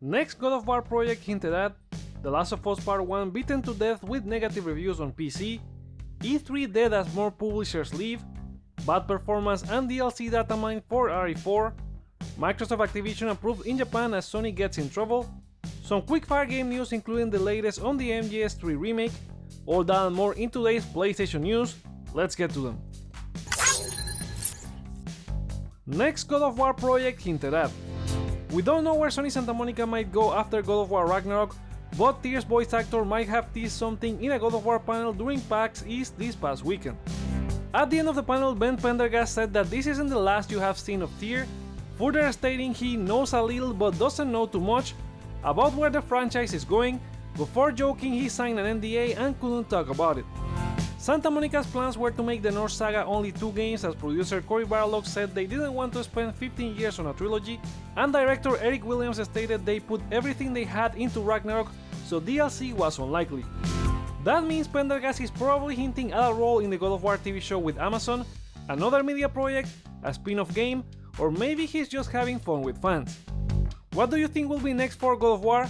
Next God of War project hinted at, The Last of Us Part 1 beaten to death with negative reviews on PC, E3 dead as more publishers leave, bad performance and DLC Datamined for RE4, Microsoft Activision approved in Japan as Sony gets in trouble, some quickfire game news including the latest on the MGS3 remake, all that and more in today's PlayStation news. Let's get to them. Next God of War project hinted at. We don't know where Sony Santa Monica might go after God of War Ragnarok, but Tears voice actor might have teased something in a God of War panel during PAX East this past weekend. At the end of the panel, Ben Pendergast said that this isn't the last you have seen of Tyr, further stating he knows a little but doesn't know too much about where the franchise is going, before joking he signed an NDA and couldn't talk about it. Santa Monica's plans were to make the Norse saga only 2 games, as producer Cory Barlog said they didn't want to spend 15 years on a trilogy, and director Eric Williams stated they put everything they had into Ragnarok, so DLC was unlikely. That means Pendergast is probably hinting at a role in the God of War TV show with Amazon, another media project, a spin-off game, or maybe he's just having fun with fans. What do you think will be next for God of War?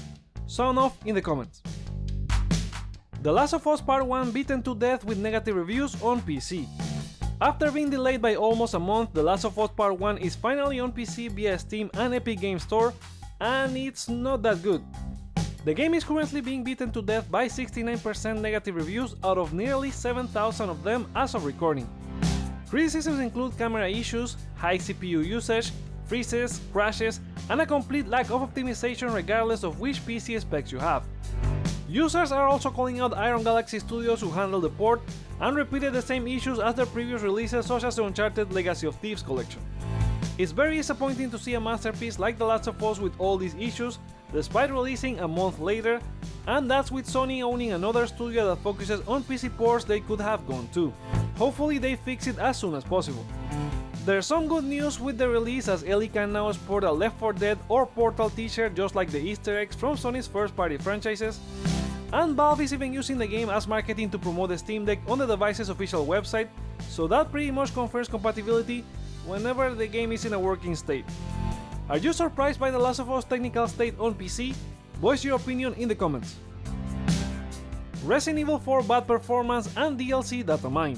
Sound off in the comments. The Last of Us Part 1 beaten to death with negative reviews on PC. After being delayed by almost a month, The Last of Us Part 1 is finally on PC via Steam and Epic Games Store, and it's not that good. The game is currently being beaten to death by 69% negative reviews out of nearly 7,000 of them as of recording. Criticisms include camera issues, high CPU usage, freezes, crashes, and a complete lack of optimization regardless of which PC specs you have. Users are also calling out Iron Galaxy Studios who handled the port and repeated the same issues as their previous releases, such as the Uncharted Legacy of Thieves collection. It's very disappointing to see a masterpiece like The Last of Us with all these issues, despite releasing a month later, and that's with Sony owning another studio that focuses on PC ports they could have gone to. Hopefully they fix it as soon as possible. There's some good news with the release, as Ellie can now sport a Left 4 Dead or Portal t-shirt just like the Easter eggs from Sony's first party franchises, and Valve is even using the game as marketing to promote the Steam Deck on the device's official website, so that pretty much confirms compatibility whenever the game is in a working state. Are you surprised by The Last of Us technical state on PC? Voice your opinion in the comments. Resident Evil 4 bad performance and DLC Datamined.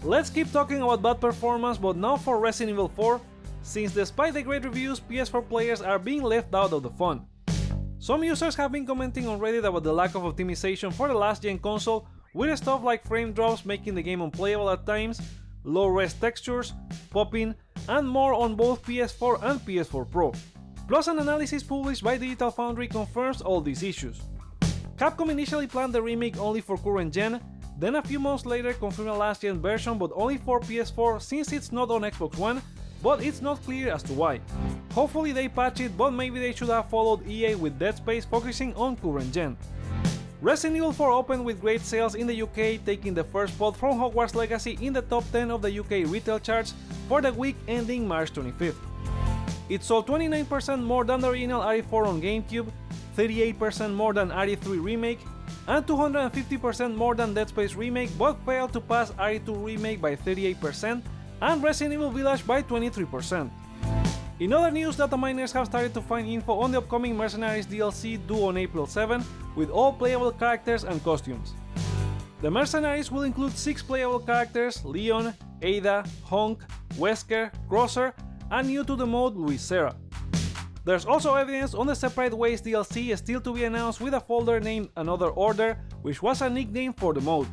Let's keep talking about bad performance, but now for Resident Evil 4, since despite the great reviews, PS4 players are being left out of the fun. Some users have been commenting on Reddit about the lack of optimization for the last gen console, with stuff like frame drops making the game unplayable at times, low-res textures, popping, and more on both PS4 and PS4 Pro. Plus, an analysis published by Digital Foundry confirms all these issues. Capcom initially planned the remake only for current gen, then a few months later confirmed a last gen version but only for PS4 since it's not on Xbox One, but it's not clear as to why. Hopefully they patch it, but maybe they should have followed EA with Dead Space focusing on current gen. Resident Evil 4 opened with great sales in the UK, taking the first spot from Hogwarts Legacy in the top 10 of the UK retail charts for the week ending March 25th. It sold 29% more than the original RE4 on GameCube, 38% more than RE3 Remake, and 250% more than Dead Space Remake, but failed to pass RE2 Remake by 38% and Resident Evil Village by 23%. In other news, data miners have started to find info on the upcoming Mercenaries DLC due on April 7, with all playable characters and costumes. The Mercenaries will include 6 playable characters: Leon, Ada, Honk, Wesker, Crosser, and new to the mode, Luis Serra. There's also evidence on the Separate Ways DLC still to be announced, with a folder named Another Order, which was a nickname for the mode.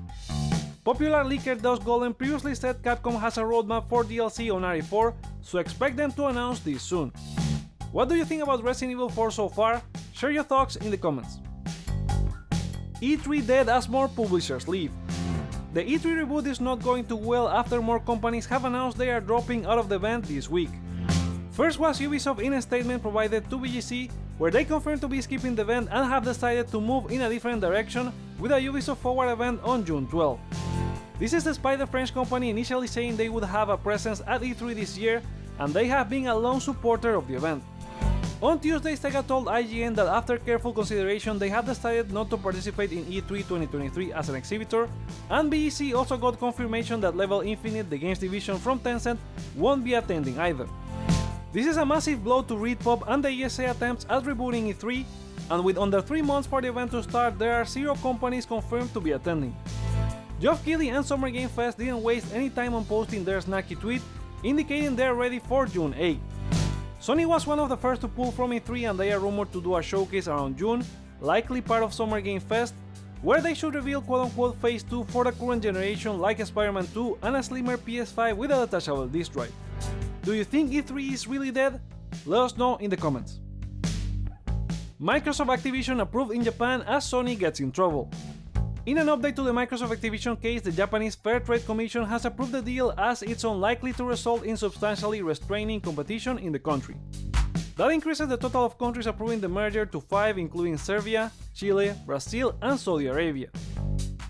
Popular leaker Dust Golem previously said Capcom has a roadmap for DLC on RE4, so expect them to announce this soon. What do you think about Resident Evil 4 so far? Share your thoughts in the comments. E3 dead as more publishers leave. The E3 reboot is not going too well after more companies have announced they are dropping out of the event this week. First was Ubisoft in a statement provided to VGC, where they confirmed to be skipping the event and have decided to move in a different direction with a Ubisoft Forward event on June 12. This is despite the French company initially saying they would have a presence at E3 this year, and they have been a lone supporter of the event. On Tuesday, Sega told IGN that after careful consideration they have decided not to participate in E3 2023 as an exhibitor, and VGC also got confirmation that Level Infinite, the games division from Tencent, won't be attending either. This is a massive blow to Redpop and the ESA attempts at rebooting E3, and with under 3 months for the event to start, there are 0 companies confirmed to be attending. Geoff Keighley and Summer Game Fest didn't waste any time on posting their snacky tweet, indicating they're ready for June 8. Sony was one of the first to pull from E3, and they are rumored to do a showcase around June, likely part of Summer Game Fest, where they should reveal quote-unquote Phase 2 for the current generation like Spider-Man 2 and a slimmer PS5 with a detachable disc drive. Do you think E3 is really dead? Let us know in the comments. Microsoft Activision approved in Japan as Sony gets in trouble. In an update to the Microsoft Activision case, the Japanese Fair Trade Commission has approved the deal as it's unlikely to result in substantially restraining competition in the country. That increases the total of countries approving the merger to 5, including Serbia, Chile, Brazil, and Saudi Arabia.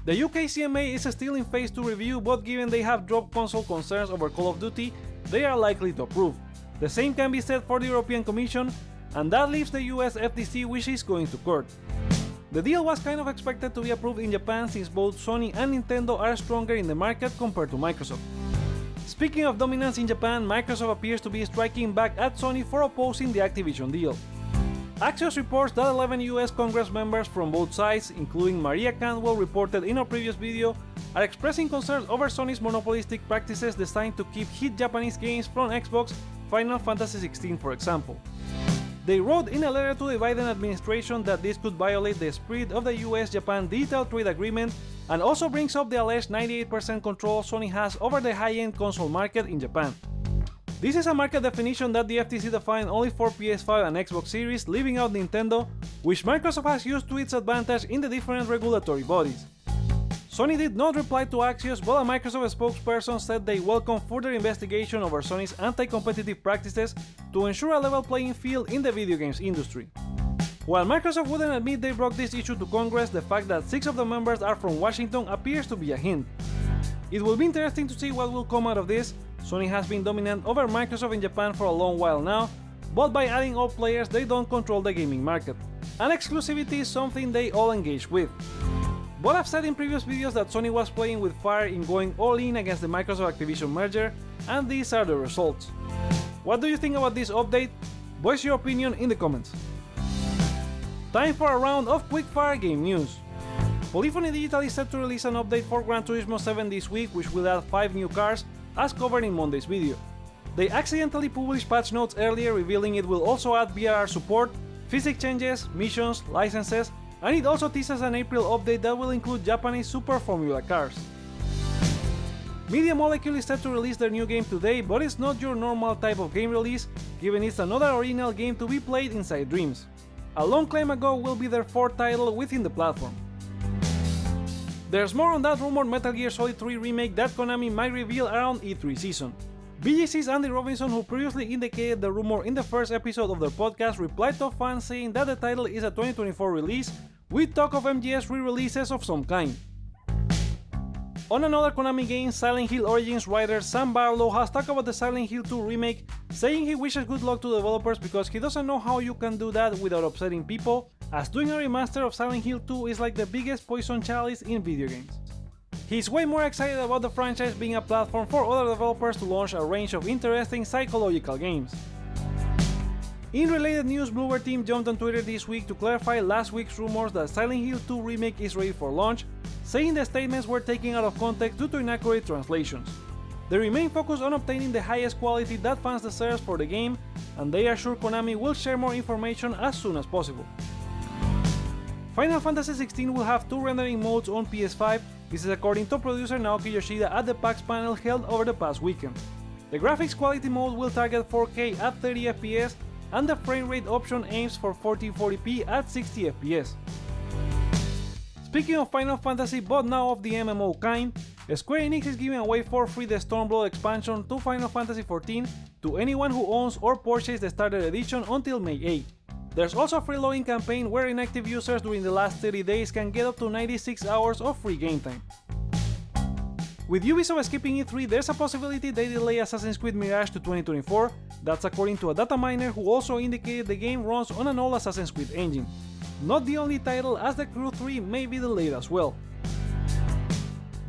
The UK CMA is still in Phase 2 review, but given they have dropped console concerns over Call of Duty, they are likely to approve. The same can be said for the European Commission, and that leaves the US FTC, which is going to court. The deal was kind of expected to be approved in Japan since both Sony and Nintendo are stronger in the market compared to Microsoft. Speaking of dominance in Japan, Microsoft appears to be striking back at Sony for opposing the Activision deal. Axios reports that 11 US Congress members from both sides, including Maria Cantwell reported in our previous video, are expressing concerns over Sony's monopolistic practices designed to keep hit Japanese games from Xbox, Final Fantasy XVI for example. They wrote in a letter to the Biden administration that this could violate the spirit of the US-Japan Digital Trade Agreement and also brings up the alleged 98% control Sony has over the high-end console market in Japan. This is a market definition that the FTC defined only for PS5 and Xbox Series, leaving out Nintendo, which Microsoft has used to its advantage in the different regulatory bodies. Sony did not reply to Axios, but a Microsoft spokesperson said they welcome further investigation over Sony's anti-competitive practices to ensure a level playing field in the video games industry. While Microsoft wouldn't admit they brought this issue to Congress, the fact that 6 of the members are from Washington appears to be a hint. It will be interesting to see what will come out of this. Sony has been dominant over Microsoft in Japan for a long while now, but by adding all players they don't control the gaming market, and exclusivity is something they all engage with. But I've said in previous videos that Sony was playing with fire in going all in against the Microsoft Activision merger, and these are the results. What do you think about this update? Voice your opinion in the comments. Time for a round of quickfire game news. Polyphony Digital is set to release an update for Gran Turismo 7 this week, which will add 5 new cars, as covered in Monday's video. They accidentally published patch notes earlier revealing it will also add BRR support, physics changes, missions, licenses, and it also teases an April update that will include Japanese Super Formula cars. Media Molecule is set to release their new game today, but it's not your normal type of game release, given it's another original game to be played inside Dreams. A long time ago will be their 4th title within the platform. There's more on that rumored Metal Gear Solid 3 remake that Konami might reveal around E3 season. BGC's Andy Robinson, who previously indicated the rumor in the first episode of their podcast, replied to fans saying that the title is a 2024 release, with talk of MGS re-releases of some kind. On another Konami game, Silent Hill Origins writer Sam Barlow has talked about the Silent Hill 2 remake, saying he wishes good luck to developers because he doesn't know how you can do that without upsetting people, as doing a remaster of Silent Hill 2 is like the biggest poison chalice in video games. He's way more excited about the franchise being a platform for other developers to launch a range of interesting psychological games. In related news, Bluebird team jumped on Twitter this week to clarify last week's rumors that Silent Hill 2 remake is ready for launch, saying the statements were taken out of context due to inaccurate translations. They remain focused on obtaining the highest quality that fans deserve for the game, and they are sure Konami will share more information as soon as possible. Final Fantasy XVI will have 2 rendering modes on PS5, this is according to producer Naoki Yoshida at the PAX panel held over the past weekend. The graphics quality mode will target 4K at 30 FPS, and the frame rate option aims for 1440p at 60 FPS. Speaking of Final Fantasy, but now of the MMO kind, Square Enix is giving away for free the Stormblood expansion to Final Fantasy XIV to anyone who owns or purchased the Starter Edition until May 8. There's also a free login campaign where inactive users during the last 30 days can get up to 96 hours of free game time. With Ubisoft skipping E3, there's a possibility they delay Assassin's Creed Mirage to 2024, that's according to a data miner who also indicated the game runs on an old Assassin's Creed engine. Not the only title, as The Crew 3 may be delayed as well.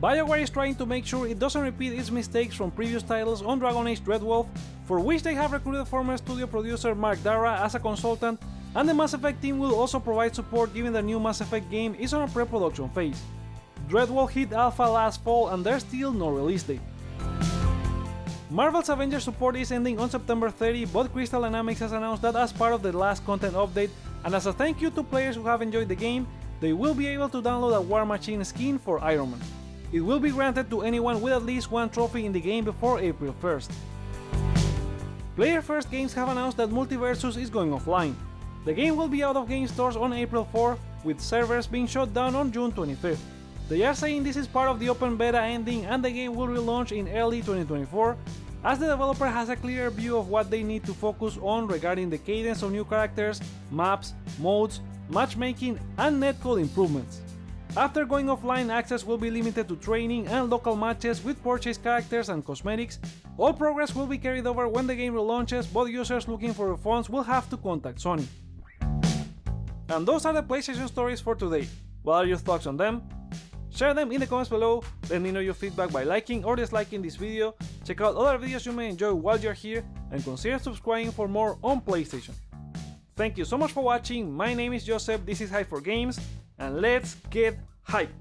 Bioware is trying to make sure it doesn't repeat its mistakes from previous titles on Dragon Age Dreadwolf, for which they have recruited former studio producer Mark Dara as a consultant, and the Mass Effect team will also provide support given their new Mass Effect game is on a pre-production phase. Dreadwolf hit alpha last fall and there's still no release date. Marvel's Avengers support is ending on September 30, but Crystal Dynamics has announced that as part of the last content update, and as a thank you to players who have enjoyed the game, they will be able to download a War Machine skin for Iron Man. It will be granted to anyone with at least one trophy in the game before April 1st. Player First Games have announced that Multiversus is going offline. The game will be out of game stores on April 4, with servers being shut down on June 25th. They are saying this is part of the open beta ending and the game will relaunch in early 2024, as the developer has a clearer view of what they need to focus on regarding the cadence of new characters, maps, modes, matchmaking, and netcode improvements. After going offline, access will be limited to training and local matches with purchased characters and cosmetics. All progress will be carried over when the game relaunches, but users looking for refunds will have to contact Sony. And those are the PlayStation stories for today. What are your thoughts on them? Share them in the comments below, let me know your feedback by liking or disliking this video, check out other videos you may enjoy while you're here, and consider subscribing for more on PlayStation. Thank you so much for watching, my name is Joseph, this is Hype for Games, and let's get hype!